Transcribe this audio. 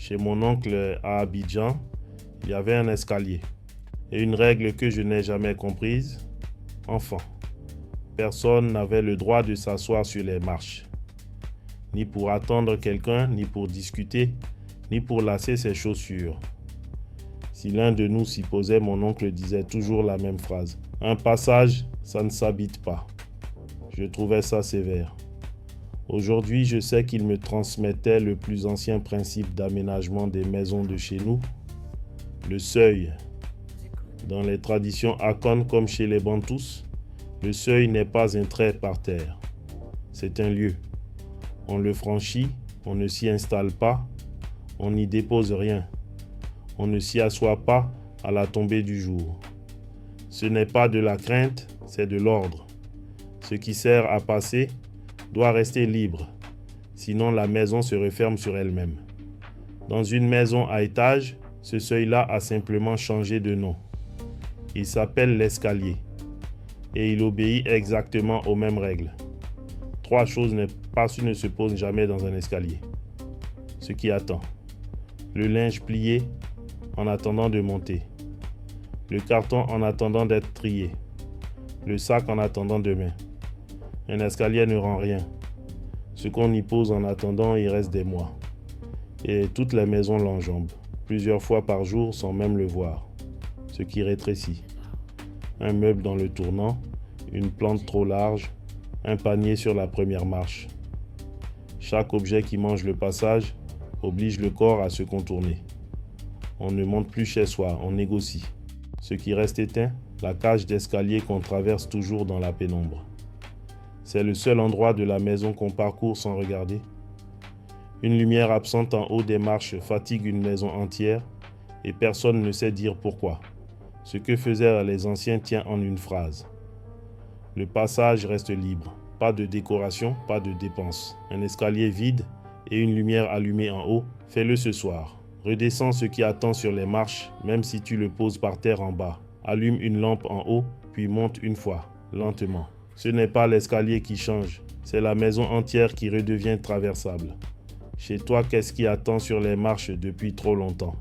Chez mon oncle à Abidjan, il y avait un escalier. Et une règle que je n'ai jamais comprise, enfant, personne n'avait le droit de s'asseoir sur les marches. Ni pour attendre quelqu'un, ni pour discuter, ni pour lasser ses chaussures. Si l'un de nous s'y posait, mon oncle disait toujours la même phrase. Un passage, ça ne s'habite pas. Je trouvais ça sévère. Aujourd'hui, je sais qu'il me transmettait le plus ancien principe d'aménagement des maisons de chez nous, le seuil. Dans les traditions Akan comme chez les Bantous, le seuil n'est pas un trait par terre. C'est un lieu. On le franchit, on ne s'y installe pas, on n'y dépose rien. On ne s'y assoit pas à la tombée du jour. Ce n'est pas de la crainte, c'est de l'ordre. Ce qui sert à passer doit rester libre, sinon la maison se referme sur elle-même. Dans une maison à étage, ce seuil-là a simplement changé de nom. Il s'appelle l'escalier et il obéit exactement aux mêmes règles. 3 choses ne se posent jamais dans un escalier. Ce qui attend. Le linge plié en attendant de monter. Le carton en attendant d'être trié. Le sac en attendant demain. Un escalier ne rend rien. Ce qu'on y pose en attendant, il reste des mois. Et toutes les maisons l'enjambent, plusieurs fois par jour sans même le voir. Ce qui rétrécit. Un meuble dans le tournant, une plante trop large, un panier sur la première marche. Chaque objet qui mange le passage oblige le corps à se contourner. On ne monte plus chez soi, on négocie. Ce qui reste éteint, la cage d'escalier qu'on traverse toujours dans la pénombre. C'est le seul endroit de la maison qu'on parcourt sans regarder. Une lumière absente en haut des marches fatigue une maison entière et personne ne sait dire pourquoi. Ce que faisaient les anciens tient en une phrase. Le passage reste libre. Pas de décoration, pas de dépense. Un escalier vide et une lumière allumée en haut, fais-le ce soir. Redescends ce qui attend sur les marches, même si tu le poses par terre en bas. Allume une lampe en haut, puis monte une fois, lentement. Ce n'est pas l'escalier qui change, c'est la maison entière qui redevient traversable. Chez toi, qu'est-ce qui attend sur les marches depuis trop longtemps ?